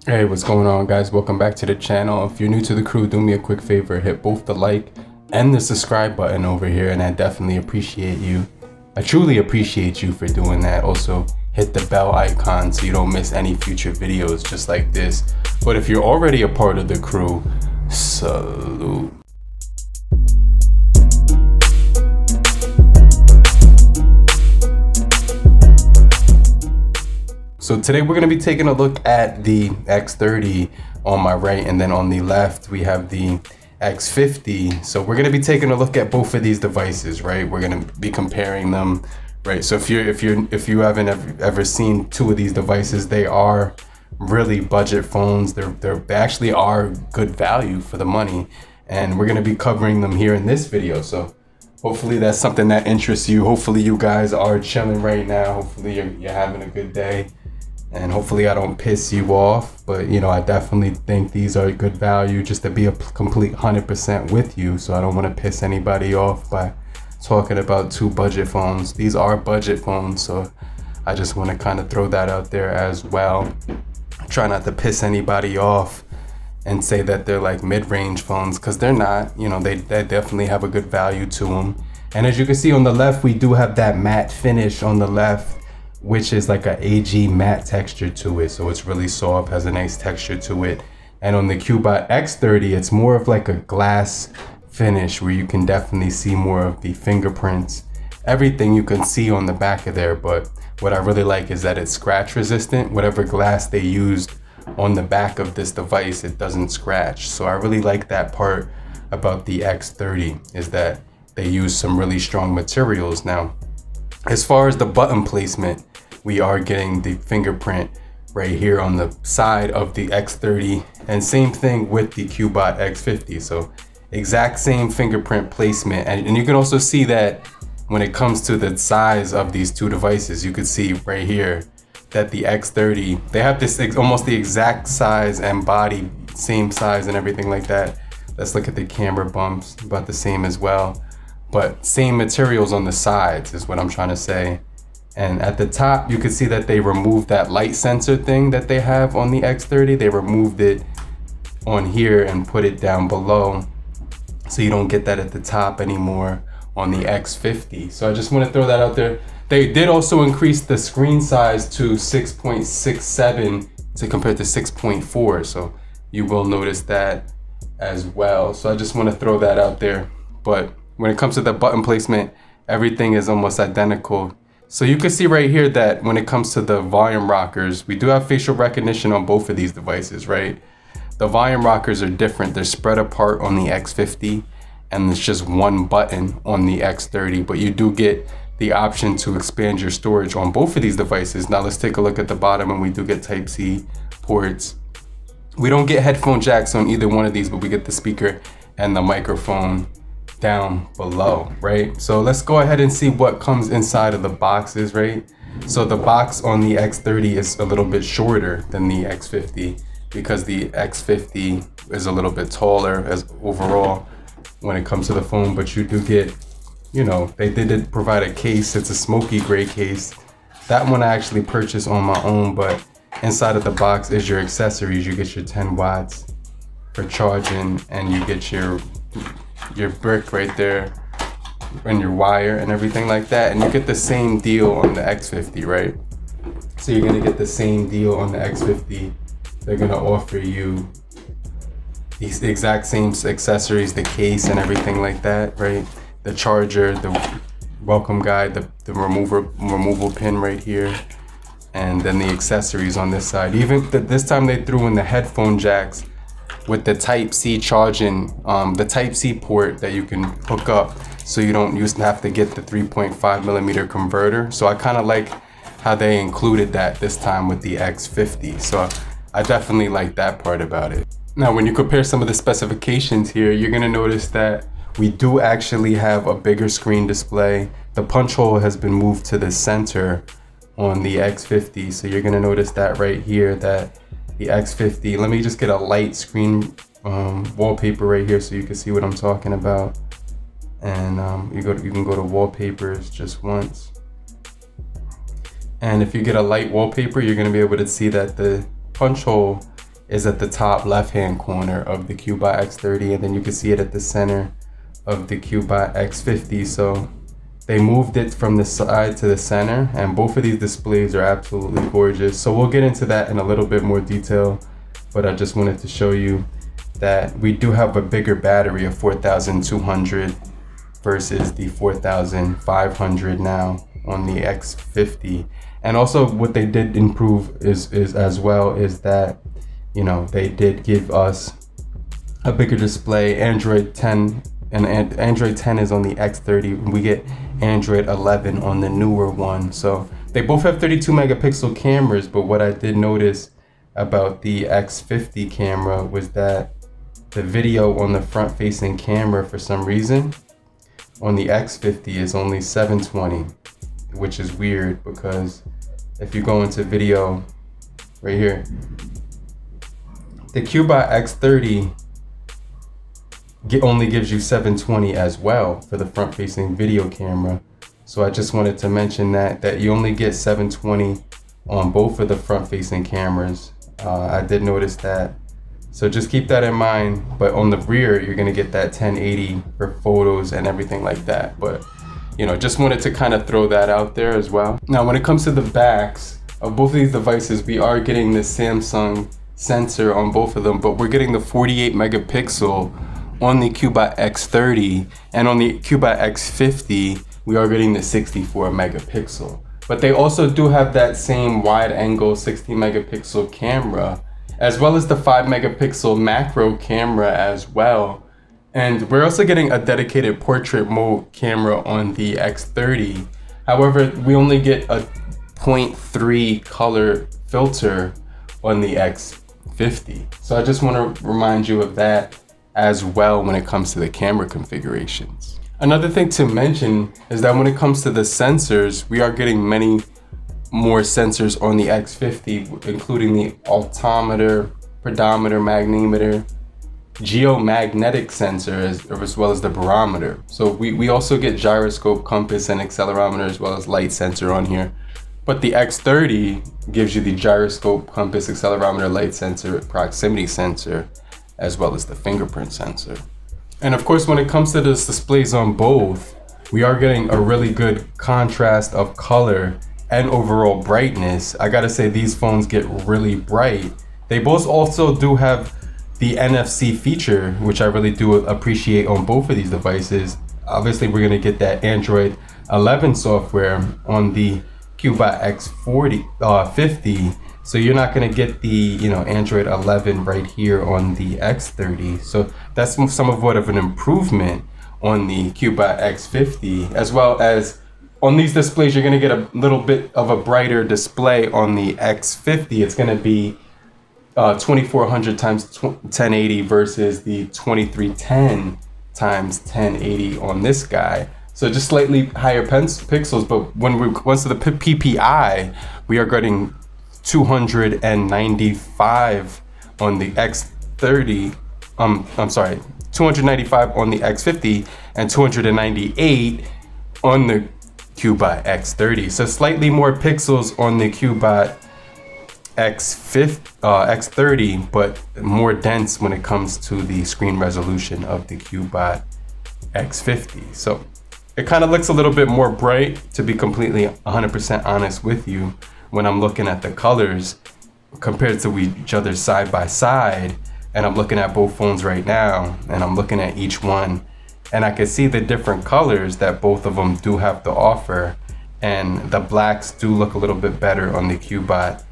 Hey, what's going on, guys? Welcome back to the channel. If you're new to the crew, do me a quick favor, hit both the like and the subscribe button over here, and I definitely appreciate you. I truly appreciate you for doing that. Also, hit the bell icon so you don't miss any future videos just like this. But if you're already a part of the crew, salute. So today we're going to be taking a look at the X30 on my right, and then on the left we have the X50. So we're going to be taking a look at both of these devices, right? We're going to be comparing them, right? So if you haven't ever seen two of these devices, they are really budget phones. They actually are good value for the money, and we're going to be covering them here in this video. So hopefully that's something that interests you. Hopefully you guys are chilling right now. Hopefully you're having a good day. And hopefully I don't piss you off, but you know, I definitely think these are good value just to be a complete 100% with you. So I don't want to piss anybody off by talking about two budget phones. These are budget phones, so I just want to kind of throw that out there as well. Try not to piss anybody off and say that they're like mid-range phones, because they're not. You know, they definitely have a good value to them. And as you can see on the left, we do have that matte finish on the left, which is like a AG matte texture to it. So it's really soft, has a nice texture to it. And on the CUBOT X30, it's more of like a glass finish where you can definitely see more of the fingerprints, everything you can see on the back of there. But what I really like is that it's scratch resistant. Whatever glass they used on the back of this device, it doesn't scratch. So I really like that part about the X30, is that they use some really strong materials. Now, as far as the button placement, we are getting the fingerprint right here on the side of the X30, and same thing with the CUBOT X50. So exact same fingerprint placement. And you can also see that when it comes to the size of these two devices, you could see right here that the X30, they have this almost the exact size and body, same size and everything like that. Let's look at the camera bumps, about the same as well. But same materials on the sides is what I'm trying to say. And at the top, you can see that they removed that light sensor thing that they have on the X30. They removed it on here and put it down below, so you don't get that at the top anymore on the X50. So I just want to throw that out there. They did also increase the screen size to 6.67 to compare to 6.4. So you will notice that as well. So I just want to throw that out there. But when it comes to the button placement, everything is almost identical. So you can see right here that when it comes to the volume rockers, we do have facial recognition on both of these devices, right? The volume rockers are different. They're spread apart on the X50, and there's just one button on the X30, but you do get the option to expand your storage on both of these devices. Now let's take a look at the bottom, and we do get Type-C ports. We don't get headphone jacks on either one of these, but we get the speaker and the microphone down below, right? So let's go ahead and see what comes inside of the boxes, right? So the box on the X30 is a little bit shorter than the X50, because the X50 is a little bit taller as overall when it comes to the phone. But you do get, you know, they did provide a case. It's a smoky gray case. That one I actually purchased on my own, but inside of the box is your accessories. You get your 10 watts for charging, and you get your brick right there, and your wire and everything like that. And you get the same deal on the X50, right? So you're gonna get the same deal on the X50. They're gonna offer you these exact same accessories, the case and everything like that, right? The charger, the welcome guide, the removal pin right here, and then the accessories on this side. Even this time they threw in the headphone jacks with the Type-C charging, the Type-C port that you can hook up, so you don't have to get the 3.5mm converter. So I kind of like how they included that this time with the X50. So I definitely like that part about it. Now, when you compare some of the specifications here, you're gonna notice that we do actually have a bigger screen display. The punch hole has been moved to the center on the X50. So you're gonna notice that right here, that the X50, let me just get a light screen wallpaper right here so you can see what I'm talking about. And you can go to wallpapers just once. And if you get a light wallpaper, you're gonna be able to see that the punch hole is at the top left-hand corner of the CUBOT X30, and then you can see it at the center of the CUBOT X50. So they moved it from the side to the center, and both of these displays are absolutely gorgeous. So we'll get into that in a little bit more detail, but I just wanted to show you that we do have a bigger battery of 4,200 versus the 4,500 now on the X50. And also what they did improve is that, you know, they did give us a bigger display. Android 10, and Android 10 is on the X30. We get Android 11 on the newer one. So they both have 32 megapixel cameras, but what I did notice about the X50 camera was that the video on the front facing camera, for some reason, on the X50 is only 720, which is weird, because if you go into video right here, the CUBOT X30 only gives you 720 as well for the front facing video camera. So I just wanted to mention that you only get 720 on both of the front facing cameras. I did notice that. So just keep that in mind. But on the rear, you're gonna get that 1080 for photos and everything like that. But, you know, just wanted to kind of throw that out there as well. Now, when it comes to the backs of both of these devices, we are getting the Samsung sensor on both of them, but we're getting the 48 megapixel on the CUBOT X30, and on the CUBOT X50, we are getting the 64 megapixel. But they also do have that same wide angle 60 megapixel camera, as well as the 5 megapixel macro camera as well. And we're also getting a dedicated portrait mode camera on the X30. However, we only get a 0.3 color filter on the X50. So I just want to remind you of that as well when it comes to the camera configurations. Another thing to mention is that when it comes to the sensors, we are getting many more sensors on the X50, including the altimeter, pedometer, magnetometer, geomagnetic sensor, as well as the barometer. So we also get gyroscope, compass, and accelerometer, as well as light sensor on here. But the X30 gives you the gyroscope, compass, accelerometer, light sensor, proximity sensor, as well as the fingerprint sensor. And of course, when it comes to the displays on both, we are getting a really good contrast of color and overall brightness. I gotta say, these phones get really bright. They both also do have the NFC feature, which I really do appreciate on both of these devices. Obviously, we're gonna get that Android 11 software on the CUBOT X50. So you're not gonna get the, you know, Android 11 right here on the X30. So that's somewhat of an improvement on the CUBOT X50, as well as on these displays, you're gonna get a little bit of a brighter display on the X50. It's gonna be 2400 times 1080 versus the 2310 times 1080 on this guy. So just slightly higher pixels, but when we once to the PPI, we are getting 295 on the X30. I'm sorry, 295 on the X50 and 298 on the CUBOT X30. So slightly more pixels on the CUBOT X30, but more dense when it comes to the screen resolution of the CUBOT X50. So it kind of looks a little bit more bright, to be completely 100% honest with you, when I'm looking at the colors compared to each other side by side. And I'm looking at both phones right now, and I'm looking at each one, and I can see the different colors that both of them do have to offer. And the blacks do look a little bit better on the CUBOT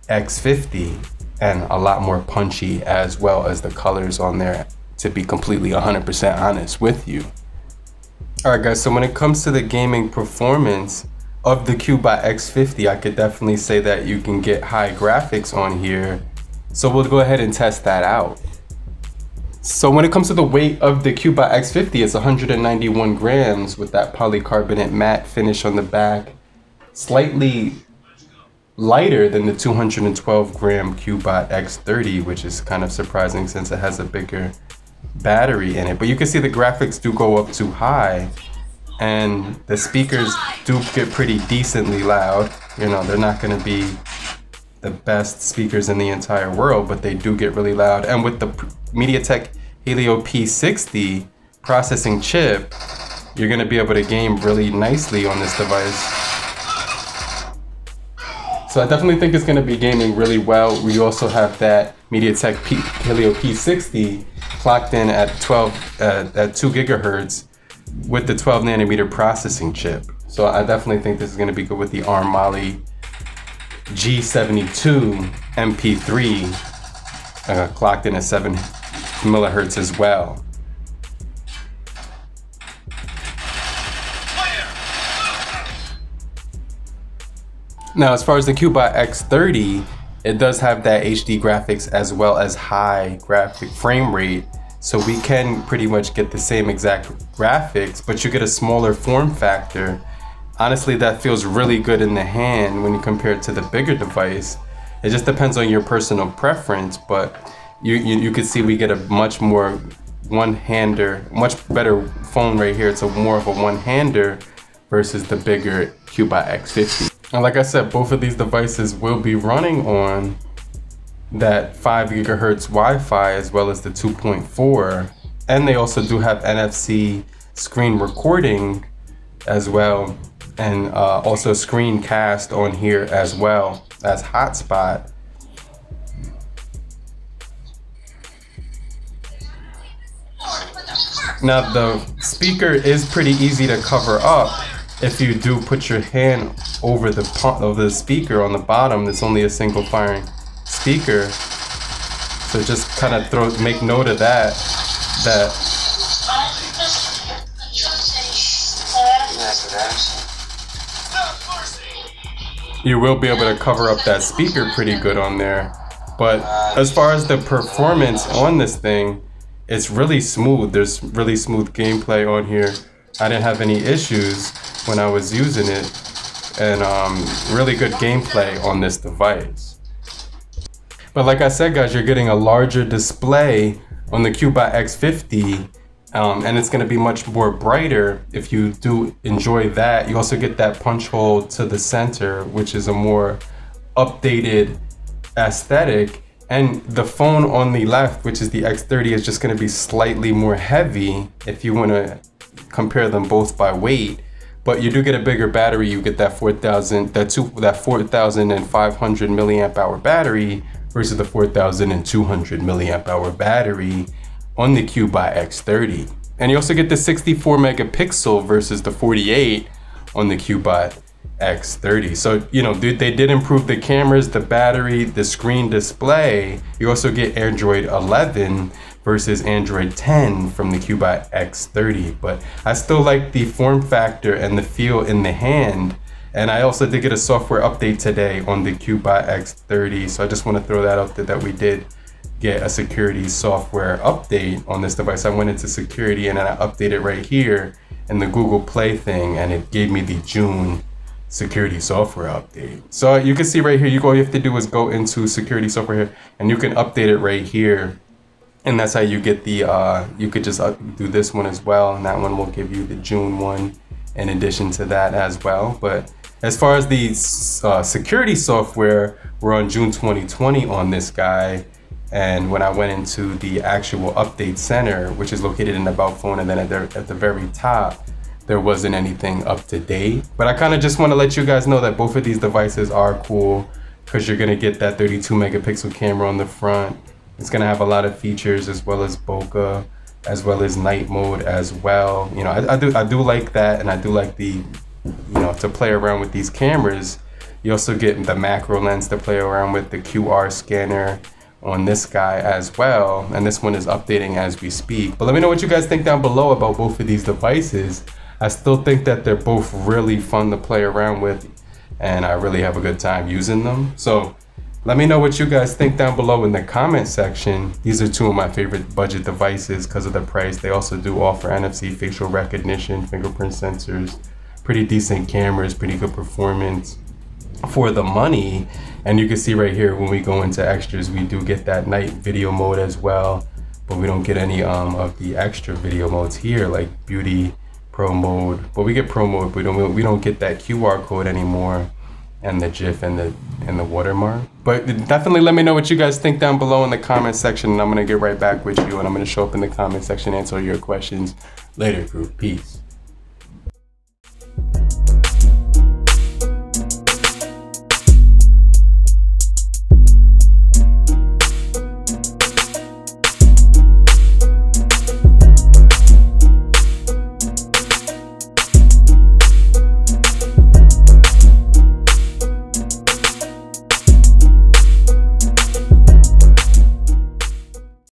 X50 and a lot more punchy, as well as the colors on there, to be completely 100% honest with you. All right, guys, so when it comes to the gaming performance of the CUBOT X50, I could definitely say that you can get high graphics on here. So we'll go ahead and test that out. So when it comes to the weight of the CUBOT X50, it's 191 grams with that polycarbonate matte finish on the back. Slightly lighter than the 212 gram CUBOT X30, which is kind of surprising since it has a bigger battery in it. But you can see the graphics do go up too high, and the speakers do get pretty decently loud. You know, they're not going to be the best speakers in the entire world, but they do get really loud. And with the MediaTek Helio P60 processing chip, you're gonna be able to game really nicely on this device. So I definitely think it's gonna be gaming really well. We also have that MediaTek Helio P60 clocked in at 2 gigahertz with the 12 nanometer processing chip. So I definitely think this is gonna be good with the ARM Mali G72 MP3 clocked in at 7 millihertz as well. Now, as far as the CUBOT X30, it does have that HD graphics as well as high graphic frame rate. So we can pretty much get the same exact graphics, but you get a smaller form factor. Honestly, that feels really good in the hand when you compare it to the bigger device. It just depends on your personal preference, but you could see we get a much more one-hander, much better phone right here. It's more of a one-hander versus the bigger CUBOT X50. And like I said, both of these devices will be running on that 5 gigahertz Wi-Fi as well as the 2.4. And they also do have NFC screen recording as well. And also screencast on here as well as hotspot. Now the speaker is pretty easy to cover up. If you do put your hand over the speaker on the bottom, it's only a single firing speaker. So just kind of make note of that. You will be able to cover up that speaker pretty good on there. But as far as the performance on this thing, it's really smooth. There's really smooth gameplay on here. I didn't have any issues when I was using it, and really good gameplay on this device. But like I said, guys, you're getting a larger display on the CUBOT X50, and it's going to be much more brighter if you do enjoy that. You also get that punch hole to the center, which is a more updated aesthetic. And the phone on the left, which is the X30, is just going to be slightly more heavy if you want to compare them both by weight. But you do get a bigger battery. You get that 4,500 milliamp hour battery versus the 4,200 milliamp hour battery on the CUBOT X30. And you also get the 64 megapixel versus the 48 on the CUBOT X30. So, you know, they did improve the cameras, the battery, the screen display. You also get Android 11 versus Android 10 from the CUBOT X30. But I still like the form factor and the feel in the hand. And I also did get a software update today on the CUBOT X30. So I just want to throw that out there that we did get a security software update on this device. I went into security and then I updated right here in the Google Play thing, and it gave me the June security software update. So you can see right here, all you have to do is go into security software here and you can update it right here. And that's how you get the, you could just do this one as well. And that one will give you the June one in addition to that as well. But as far as the security software, we're on June 2020 on this guy. And when I went into the actual update center, which is located in the About phone, and then at the very top, there wasn't anything up to date. But I kind of just want to let you guys know that both of these devices are cool because you're going to get that 32 megapixel camera on the front. It's going to have a lot of features as well as bokeh, as well as night mode as well. You know, I do like that, and I do like the, you know, to play around with these cameras. You also get the macro lens to play around with, the QR scanner on this guy as well. And this one is updating as we speak. But let me know what you guys think down below about both of these devices. I still think that they're both really fun to play around with, and I really have a good time using them. So let me know what you guys think down below in the comment section. These are two of my favorite budget devices because of the price. They also do offer NFC facial recognition, fingerprint sensors, pretty decent cameras, pretty good performance for the money. And you can see right here, when we go into extras, we do get that night video mode as well, but we don't get any of the extra video modes here, like beauty, pro mode. But we get pro mode, but we don't get that QR code anymore. and the GIF and the watermark. But definitely let me know what you guys think down below in the comment section, and I'm gonna get right back with you, and I'm gonna show up in the comment section, answer your questions later, crew. Peace.